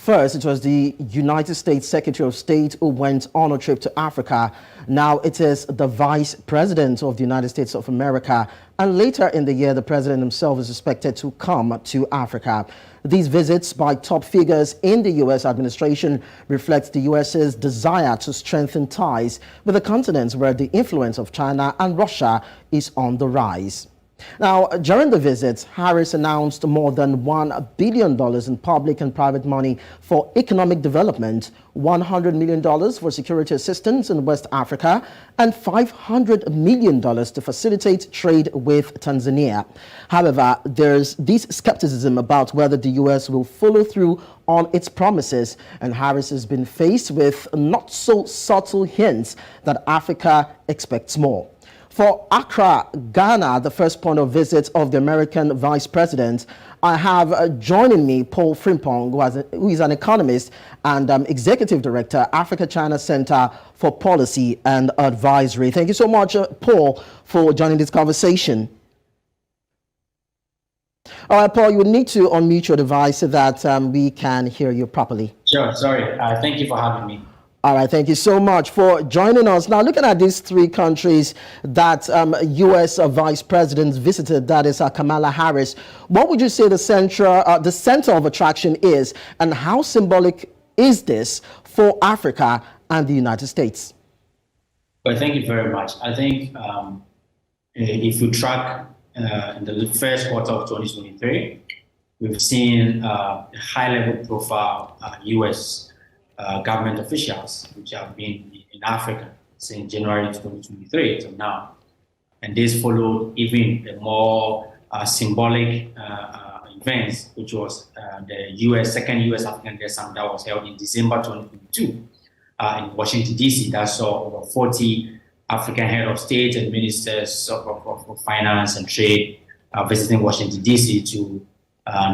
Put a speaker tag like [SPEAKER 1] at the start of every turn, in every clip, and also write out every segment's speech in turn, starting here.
[SPEAKER 1] First, it was the United States Secretary of State who went on a trip to Africa. Now it is the Vice President of the United States of America. And later in the year, the President himself is expected to come to Africa. These visits by top figures in the U.S. administration reflect the U.S.'s desire to strengthen ties with the continent where the influence of China and Russia is on the rise. Now, during the visit, Harris announced more than $1 billion in public and private money for economic development, $100 million for security assistance in West Africa, and $500 million to facilitate trade with Tanzania. However, there's this skepticism about whether the U.S. will follow through on its promises, and Harris has been faced with not so subtle hints that Africa expects more. For Accra, Ghana, the first point of visit of the American Vice President, I have joining me Paul Frimpong, who is an economist and Executive Director, Africa-China Center for Policy and Advisory. Thank you so much, Paul, for joining this conversation. All right, Paul, you will need to unmute your device so that we can hear you properly.
[SPEAKER 2] Sure, sorry. Thank you for having me.
[SPEAKER 1] All right, thank you so much for joining us. Now, looking at these three countries that U.S. Vice President visited, that is Kamala Harris, what would you say the center of attraction is, and how symbolic is this for Africa and the United States?
[SPEAKER 2] Well, thank you very much. I think if you track in the first quarter of 2023, we've seen a high-level profile U.S. Government officials which have been in Africa since January 2023 till now. And this followed even the more symbolic events, which was the second U.S. African Day Summit that was held in December 2022 in Washington, D.C. That saw over 40 African head of state and ministers of finance and trade visiting Washington, D.C. to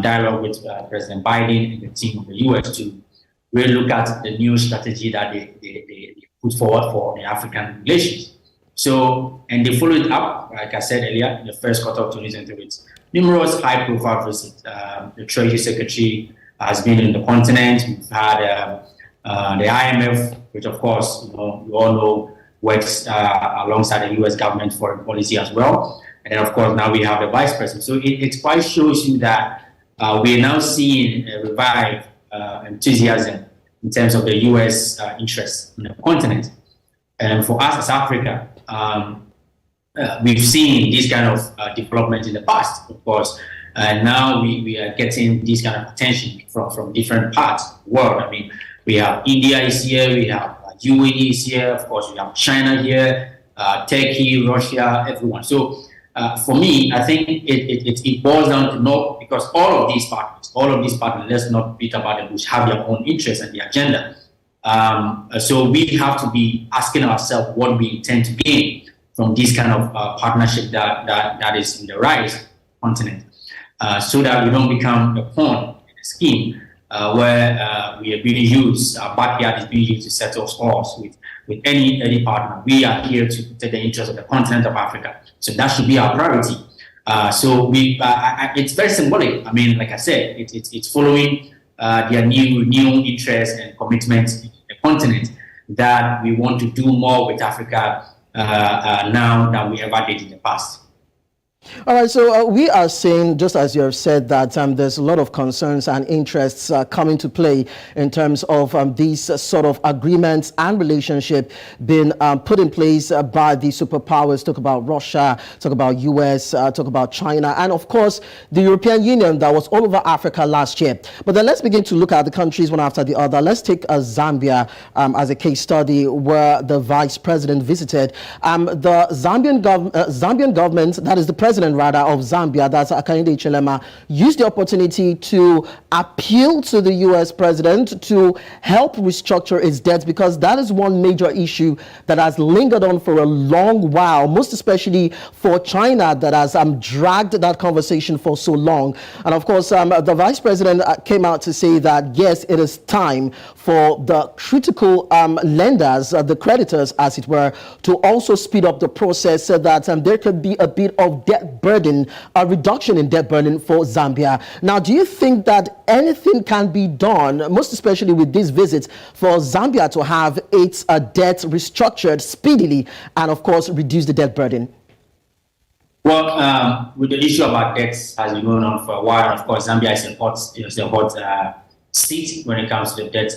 [SPEAKER 2] dialogue with President Biden and the team of the U.S. to really look at the new strategy that they put forward for the African relations. So, and they followed it up, like I said earlier, in the first quarter of 2023 with numerous high-profile visits. The Treasury Secretary has been in the continent. We've had the IMF, which of course, you all know, works alongside the U.S. government foreign policy as well. And then, of course, now we have the Vice President. So it quite shows you that we are now seeing a revived enthusiasm in terms of the U.S. interest in the continent. And for us as Africa, we've seen this kind of development in the past, of course. And now we are getting this kind of attention from different parts of the world. I mean, we have India is here, we have UAE is here, of course, we have China here, Turkey, Russia, everyone. So for me, I think it boils down to know, because all of these partners, let's not beat about the bush, have their own interests and the agenda. So we have to be asking ourselves what we intend to gain from this kind of partnership that is in the rise continent, so that we don't become a pawn in a scheme where we are being used, our backyard is being used to settle scores with any partner. We are here to protect the interests of the continent of Africa. So that should be our priority. So it's very symbolic. I mean, like I said, it's following their new interest and commitments in the continent that we want to do more with Africa now than we ever did in the past.
[SPEAKER 1] All right, so we are seeing, just as you have said, that there's a lot of concerns and interests coming to play in terms of these sort of agreements and relationship being put in place by the superpowers. Talk about Russia, talk about US, talk about China, and of course the European Union that was all over Africa last year. But then let's begin to look at the countries one after the other. Let's take Zambia as a case study, where the Vice President visited. The Zambian government, that is the President of Zambia, that's Hakainde Hichilema, used the opportunity to appeal to the U.S. President to help restructure its debts, because that is one major issue that has lingered on for a long while, most especially for China, that has dragged that conversation for so long. And of course, the Vice President came out to say that, yes, it is time for the critical lenders, the creditors, as it were, to also speed up the process so that there could be a bit of debt debt burden, a reduction in debt burden for Zambia. Now, do you think that anything can be done, most especially with these visits, for Zambia to have its debt restructured speedily and, of course, reduce the debt burden?
[SPEAKER 2] Well, with the issue about debts has been going on for a while. Of course, Zambia is a hot seat when it comes to the debt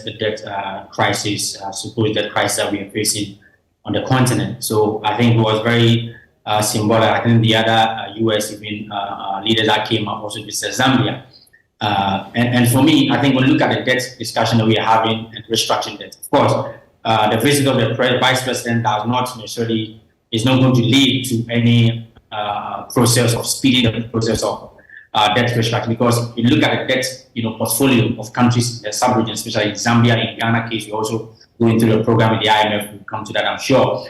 [SPEAKER 2] crisis, supposed debt crisis that we are facing on the continent. So I think it was very symbolic. I think the other U.S. even leaders that came up also visited Zambia. And for me, I think when we look at the debt discussion that we are having and restructuring debt, of course, the visit of the vice president is not going to lead to any process of speeding up the process of debt restructuring, because if you look at the debt portfolio of countries, the sub-region, especially Zambia, in Ghana case, we're also going through the program with the IMF. We'll come to that, I'm sure.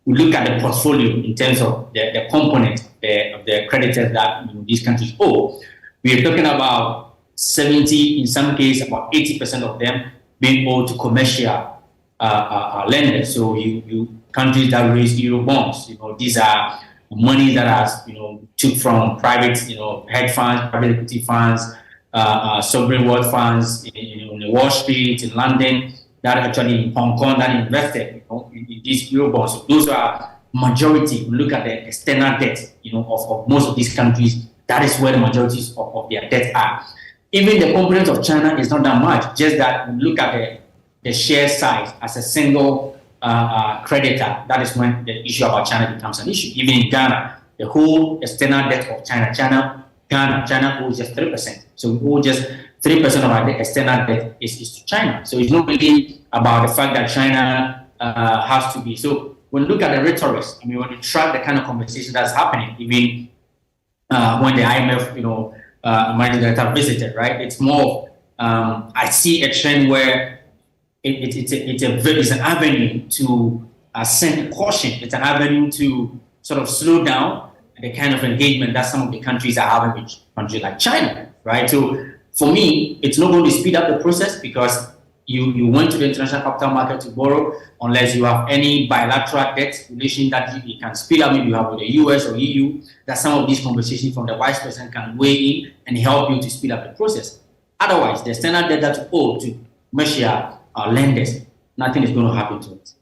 [SPEAKER 2] We look at the portfolio in terms of the component of the creditors that these countries owe. We are talking about 70, in some cases, about 80% of them being owed to commercial lenders. So you countries that raise euro bonds, these are money that has took from private hedge funds, private equity funds, sovereign wealth funds in Wall Street, in London, that actually in Hong Kong, that invested in these euro bonds. So those are majority. Look at the external debt of most of these countries. That is where the majority of their debt are. Even the component of China is not that much. Just that when you look at the share size as a single creditor, that is when the issue about China becomes an issue. Even in Ghana, the whole external debt of China owes just 3%. So we owe just 3% of our external debt is to China. So it's not really about the fact that China has to be. So when you look at the rhetoric, when you track the kind of conversation that's happening, even when the IMF, managing director visited, right? It's more, I see a trend where it's an avenue to send caution. It's an avenue to sort of slow down the kind of engagement that some of the countries are having with countries like China, right? So for me, it's not going to speed up the process, because you went to the international capital market to borrow, unless you have any bilateral debt relation that you can speed up. Maybe you have with the US or EU, that some of these conversations from the vice president can weigh in and help you to speed up the process. Otherwise, the standard debt that you owe to commercial lenders, nothing is going to happen to it.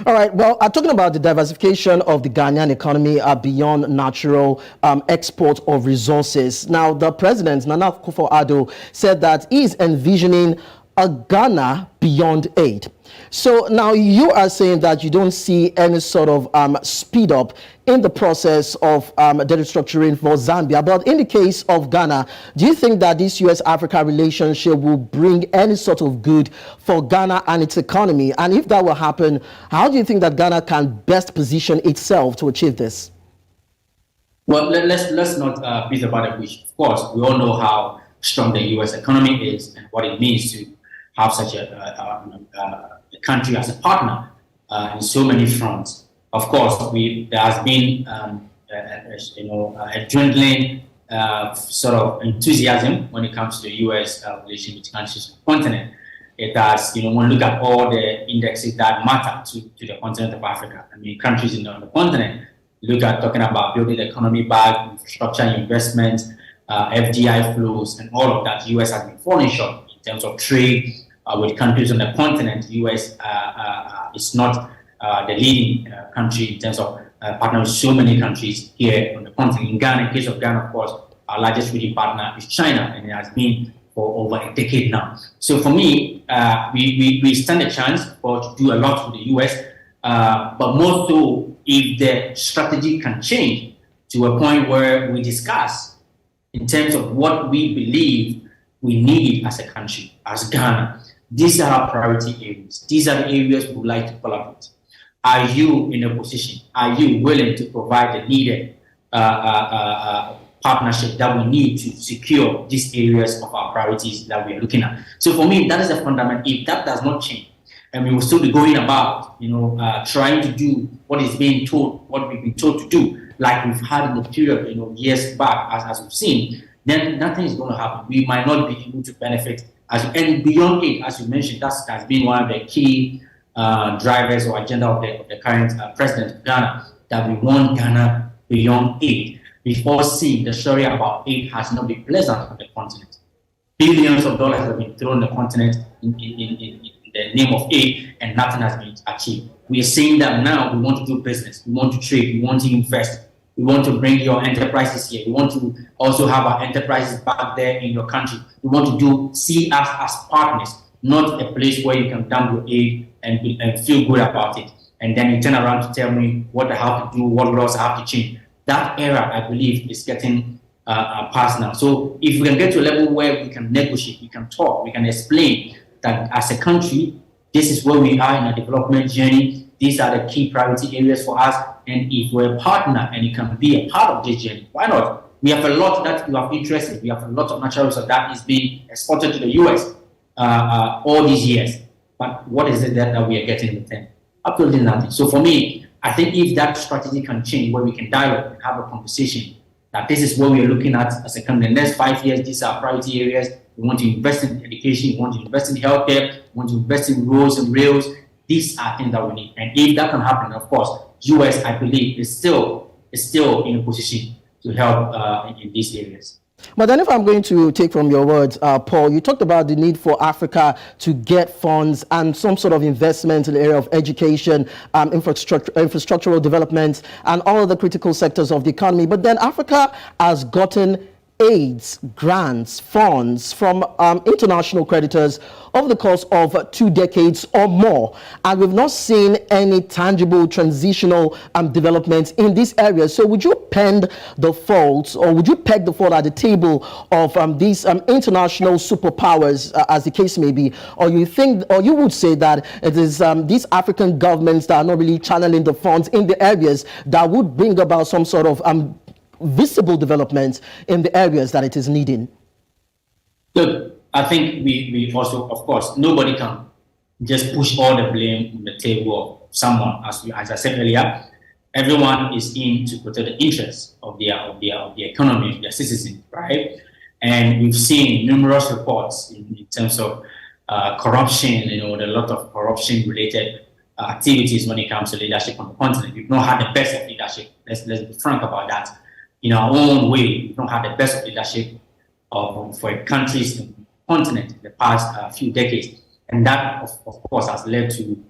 [SPEAKER 1] All right. Well, talking about the diversification of the Ghanaian economy beyond natural export of resources. Now, the president, Nana Akufo-Addo, said that he is envisioning a Ghana beyond aid. So now you are saying that you don't see any sort of speed up in the process of debt restructuring for Zambia. But in the case of Ghana, do you think that this US-Africa relationship will bring any sort of good for Ghana and its economy? And if that will happen, how do you think that Ghana can best position itself to achieve this?
[SPEAKER 2] Well, let's not beat about the bush. Of course, we all know how strong the US economy is and what it means to have such a country as a partner in so many fronts. Of course, there has been a dwindling sort of enthusiasm when it comes to the U.S. relation with countries on the continent. It has, when you look at all the indexes that matter to the continent of Africa, countries on the continent, look at talking about building the economy back, infrastructure investment, FDI flows, and all of that. The U.S. has been falling short in terms of trade with countries on the continent. The U.S. is not the leading country in terms of partnering with so many countries here on the continent. In Ghana, in case of Ghana, of course, our largest trading partner is China, and it has been for over a decade now. So for me, we stand a chance to do a lot with the U.S., but more so if the strategy can change to a point where we discuss in terms of what we believe we need as a country, as Ghana. These are our priority areas. These are the areas we would like to collaborate. Are you in a position? Are you willing to provide the needed partnership that we need to secure these areas of our priorities that we are looking at? So for me, that is a fundamental. If that does not change, and we will still be going about, trying to do what is being told, what we've been told to do, like we've had in the period, years back, as we've seen, then nothing is going to happen. We might not be able to benefit. And beyond it, as you mentioned, that's been one of the key drivers or agenda of the current president of Ghana, that we want Ghana beyond aid. We've all seen the story about aid has not been pleasant on the continent. Billions of dollars have been thrown on the continent in the name of aid, and nothing has been achieved. We are saying that now we want to do business, we want to trade, we want to invest, we want to bring your enterprises here, we want to also have our enterprises back there in your country. We want to see us as partners, not a place where you can dump your aid and feel good about it. And then you turn around to tell me what I have to do, what laws I have to change. That era, I believe, is getting past now. So if we can get to a level where we can negotiate, we can talk, we can explain that as a country, this is where we are in our development journey. These are the key priority areas for us. And if we're a partner and you can be a part of this journey, why not? We have a lot that you have interest in. We have a lot of natural resources that is being exported to the US all these years. But what is it that we are getting in return? Absolutely nothing. So for me, I think if that strategy can change, where we can dialogue and have a conversation, that this is what we are looking at as a country. In the next 5 years, these are priority areas. We want to invest in education, we want to invest in healthcare, we want to invest in roads and rails. These are things that we need. And if that can happen, of course, US, I believe, is still in a position to help in these areas.
[SPEAKER 1] But then if I'm going to take from your words, Paul, you talked about the need for Africa to get funds and some sort of investment in the area of education, infrastructural development, and all of the critical sectors of the economy. But then Africa has gotten aids, grants, funds from international creditors over the course of 2 decades or more. And we've not seen any tangible transitional developments in this area. So would you peg the fault, or would you peg the fault at the table of these international superpowers, as the case may be? Or you think, or you would say that it is these African governments that are not really channeling the funds in the areas that would bring about some sort of visible development in the areas that it is needing?
[SPEAKER 2] Look, I think we also, of course, nobody can just push all the blame on the table of someone. As I said earlier, everyone is in to protect the interests of their economy, of their citizens, right? And we've seen numerous reports in terms of corruption. There are a lot of corruption-related activities when it comes to leadership on the continent. We've not had the best of leadership. Let's be frank about that. In our own way, we don't have the best of leadership for countries in the continent in the past few decades. And that, of course, has led to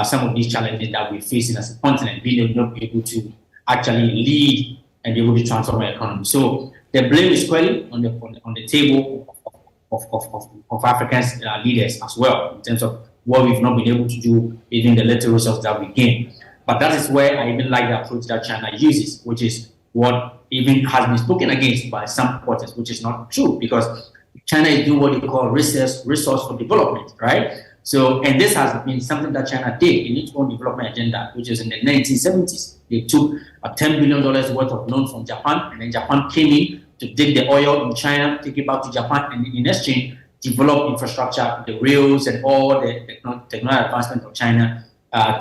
[SPEAKER 2] some of these challenges that we're facing as a continent, being not able to actually lead and be able to transform our economy. So the blame is squarely on the table of African leaders as well, in terms of what we've not been able to do, even the little results that we gain. But that is where I even like the approach that China uses, which is what even has been spoken against by some reporters, which is not true, because China is doing what they call resource for development, right? So, and this has been something that China did in its own development agenda, which is in the 1970s. They took a $10 billion worth of loan from Japan, and then Japan came in to dig the oil in China, take it back to Japan, and in exchange, develop infrastructure, the rails, and all the technological advancement of China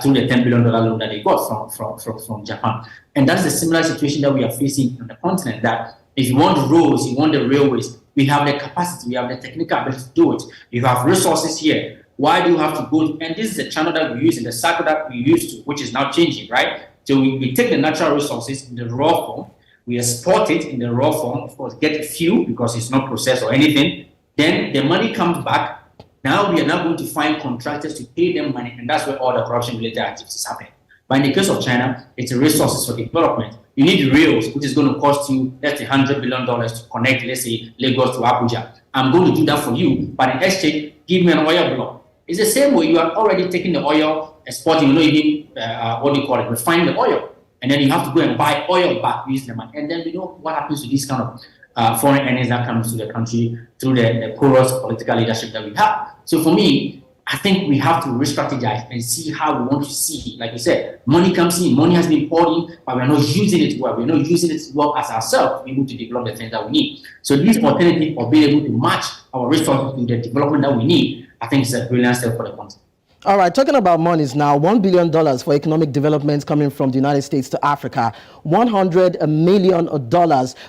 [SPEAKER 2] through the $10 billion loan that they got from Japan. And that's the similar situation that we are facing on the continent, that if you want the roads, you want the railways, we have the capacity, we have the technical ability to do it. You have resources here. Why do you have to go? And this is the channel that we use in the cycle that we used to, which is now changing, right? So we take the natural resources in the raw form, we export it in the raw form, of course, get a few because it's not processed or anything. Then the money comes back. Now we are now going to find contractors to pay them money, and that's where all the corruption-related activities happen. But in the case of China, it's resources for development. You need rails, which is going to cost you, let's say, $100 billion to connect, let's say, Lagos to Abuja. I'm going to do that for you, but in exchange, give me an oil block. It's the same way. You are already taking the oil, exporting, refining the oil. And then you have to go and buy oil back using the money. And then we know what happens to these kind of foreign earnings that comes to the country through the porous political leadership that we have. So for me, I think we have to re-strategize and see how we want to see. Like you said, money comes in, money has been poured in, but we're not using it well. We're not using it well as ourselves to be able to develop the things that we need. So this alternative of being able to match our resources to the development that we need, I think is a brilliant step for the country.
[SPEAKER 1] All right, talking about monies now, $1 billion for economic development coming from the United States to Africa, $100 million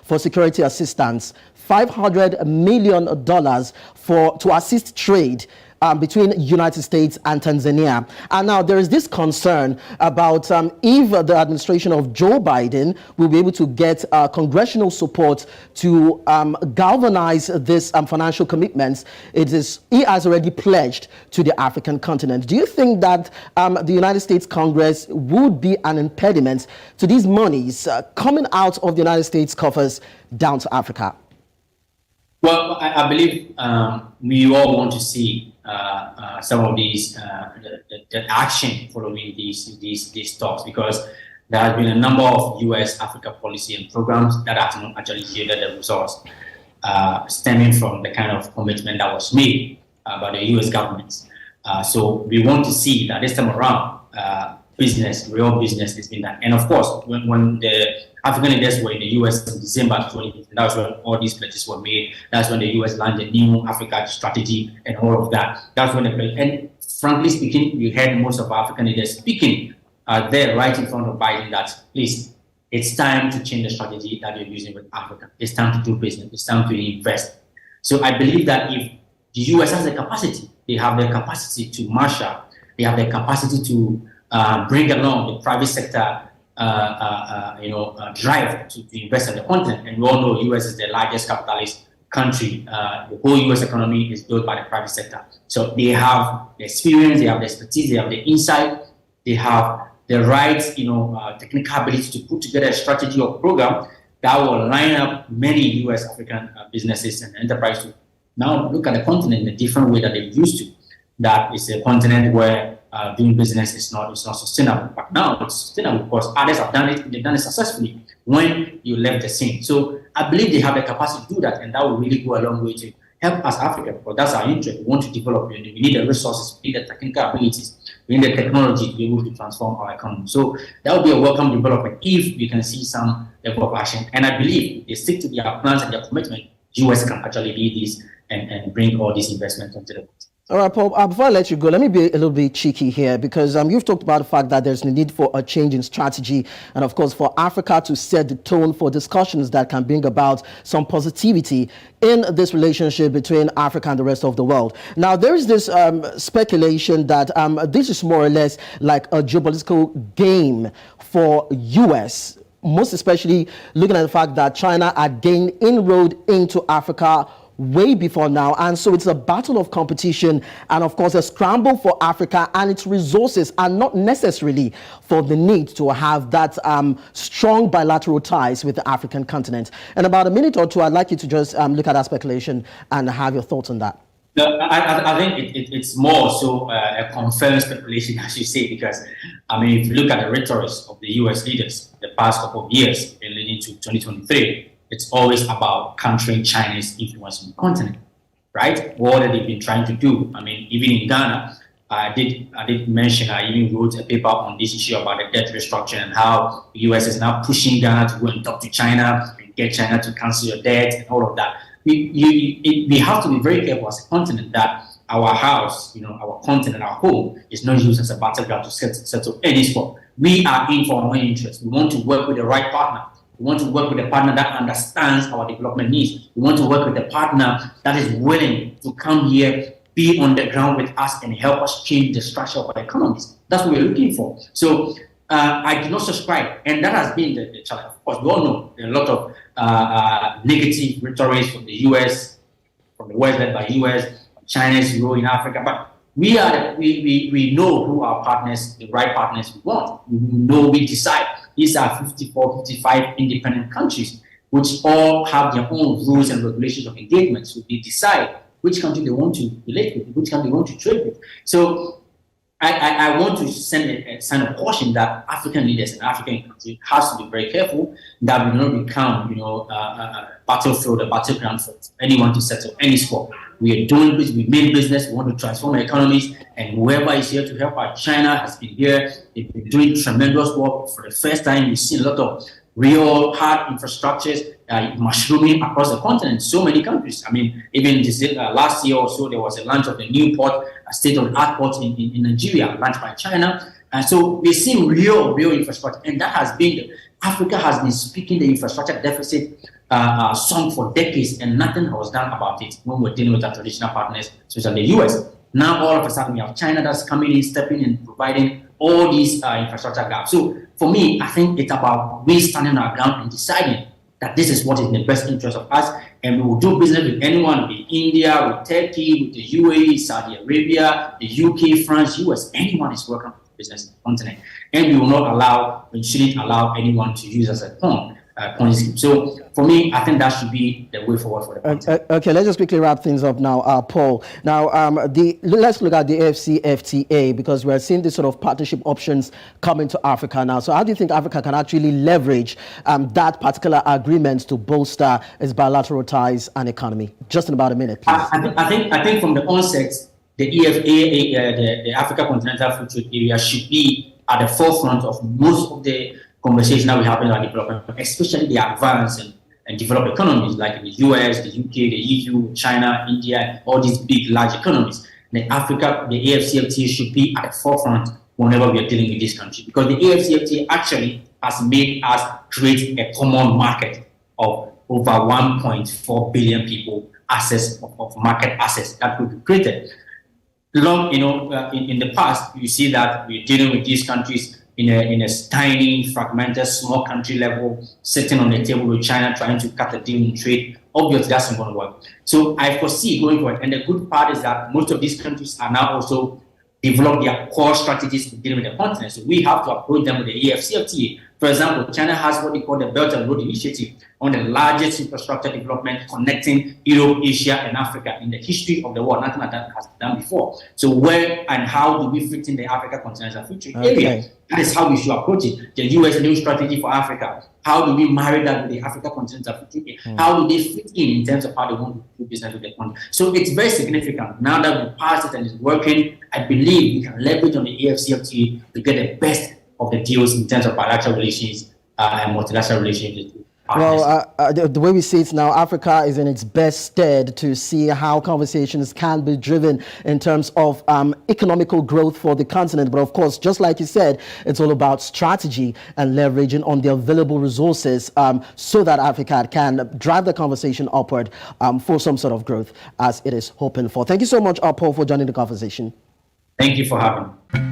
[SPEAKER 1] for security assistance, $500 million to assist trade. between United States and Tanzania. And now there is this concern about if the administration of Joe Biden will be able to get congressional support to galvanize this financial commitments. He has already pledged to the African continent. Do you think that the United States Congress would be an impediment to these monies coming out of the United States coffers down to Africa?
[SPEAKER 2] Well, I believe we all want to see some of these the action following these talks, because there has been a number of U.S. Africa policy and programs that have not actually yielded the results stemming from the kind of commitment that was made by the U.S. government. So we want to see that this time around, real business is being done. And of course, when the African leaders were in the U.S. in December 2015, that's when all these pledges were made. That's when the U.S. launched a new Africa strategy and all of that. That's when and frankly speaking, we heard most of African leaders speaking there right in front of Biden that, please, it's time to change the strategy that you're using with Africa. It's time to do business. It's time to invest. So I believe that if the U.S. has the capacity, they have the capacity to marshal, they have the capacity to bring along the private sector, drive to invest in the continent. And we all know U.S. is the largest capitalist country. The whole U.S. economy is built by the private sector. So they have the experience, they have the expertise, they have the insight, they have the right, technical ability to put together a strategy or program that will line up many U.S. African businesses and enterprises to now look at the continent in a different way that they used to. That is a continent where doing business is not sustainable. But now it's sustainable because others have done it. They've done it successfully when you left the scene. So I believe they have the capacity to do that, and that will really go a long way to help us Africa, because that's our interest. We want to develop. We need the resources, we need the technical abilities, we need the technology to be able to transform our economy. So that would be a welcome development if we can see some level of action. And I believe if they stick to their plans and their commitment, US can actually lead this and bring all these investments onto the continent.
[SPEAKER 1] All right, Paul, before I let you go, let me be a little bit cheeky here, because you've talked about the fact that there's a need for a change in strategy and, of course, for Africa to set the tone for discussions that can bring about some positivity in this relationship between Africa and the rest of the world. Now, there is this speculation that this is more or less like a geopolitical game for U.S., most especially looking at the fact that China had gained inroad into Africa way before now, and so it's a battle of competition and of course a scramble for Africa and its resources, and not necessarily for the need to have that strong bilateral ties with the African continent. In about a minute or two, I'd like you to just look at that speculation and have your thoughts on that.
[SPEAKER 2] No, I think it's more so a confirmed speculation, as you say, because if you look at the rhetoric of the U.S. leaders the past couple of years leading to 2023, it's always about countering China's influence on the continent, right? What have they been trying to do? Even in Ghana, I did mention, I even wrote a paper on this issue about the debt restructuring and how the US is now pushing Ghana to go and talk to China and get China to cancel your debt and all of that. We have to be very careful as a continent that our house, our continent, our home is not used as a battleground to settle any score. We are in for our own interest. We want to work with the right partner. We want to work with a partner that understands our development needs. We want to work with a partner that is willing to come here, be on the ground with us, and help us change the structure of our economies. That's what we're looking for. So I do not subscribe, and that has been the challenge. Of course, we all know there are a lot of negative rhetoric from the U.S., from the West led by US, China's role in Africa, but we know who our partners, the right partners we want. We know, we decide. These are 54, 55 independent countries, which all have their own rules and regulations of engagement. So they decide which country they want to relate with, which country they want to trade with. So I want to send a sign of caution that African leaders and African countries has to be very careful that we don't become, a battlefield, a battleground for anyone to settle any score. We are doing business, we made business, we want to transform our economies, and whoever is here to help out, China has been here. They've been doing tremendous work. For the first time, we've seen a lot of real hard infrastructures mushrooming across the continent, so many countries. Even this, last year or so, there was a launch of the new port, a state-of-the-art port in Nigeria, launched by China. And so we're seeing real infrastructure, and that has been, Africa has been speaking the infrastructure deficit song for decades, and nothing was done about it when we're dealing with our traditional partners, such as the US. Now all of a sudden we have China that's coming in, stepping in, providing all these infrastructure gaps. So for me, I think it's about we standing our ground and deciding that this is what is in the best interest of us, and we will do business with anyone, with India, with Turkey, with the UAE, Saudi Arabia, the UK, France, US, anyone is welcome to business on the continent. And we will not allow, we shouldn't allow anyone to use as a pawn scheme. So for me, I think that should be the way forward for the continent.
[SPEAKER 1] Okay, let's just quickly wrap things up now, Paul. Now, let's look at the AFCFTA, because we're seeing this sort of partnership options coming to Africa now. So how do you think Africa can actually leverage that particular agreement to bolster its bilateral ties and economy? Just in about a minute, please.
[SPEAKER 2] I think from the onset, the EFA, the Africa Continental Free Trade Area, should be at the forefront of most of the conversation that we have in our development, especially the advanced and developed economies like the US, the UK, the EU, China, India, all these big, large economies. The AFCFTA should be at the forefront whenever we are dealing with this country, because the AFCFTA actually has made us create a common market of over 1.4 billion people access of market access that could be created. In the past, you see that we're dealing with these countries in a tiny, fragmented, small country level, sitting on the table with China, trying to cut a deal in trade. Obviously, that's not going to work. So I foresee going forward, and the good part is that most of these countries are now also develop their core strategies to deal with the continent. So we have to approach them with the AFCFTA. For example, China has what they call the Belt and Road Initiative, one of the largest infrastructure development connecting Europe, Asia, and Africa in the history of the world. Nothing like that has been done before. So where and how do we fit in the Africa Continental Free Trade Area? That is how we should approach it. The US new strategy for Africa. How do we marry that with the Africa Continental Free Trade Area? How do they fit in terms of how they want to do business with the continent? So it's very significant. Now that we passed it and it's working, I believe we can leverage on the AFCFTA to get the best of the deals in terms of bilateral relations and multilateral relations.
[SPEAKER 1] Well, the way we see it now, Africa is in its best stead to see how conversations can be driven in terms of economical growth for the continent. But of course, just like you said, it's all about strategy and leveraging on the available resources so that Africa can drive the conversation upward for some sort of growth as it is hoping for. Thank you so much, Paul, for joining the conversation.
[SPEAKER 2] Thank you for having me.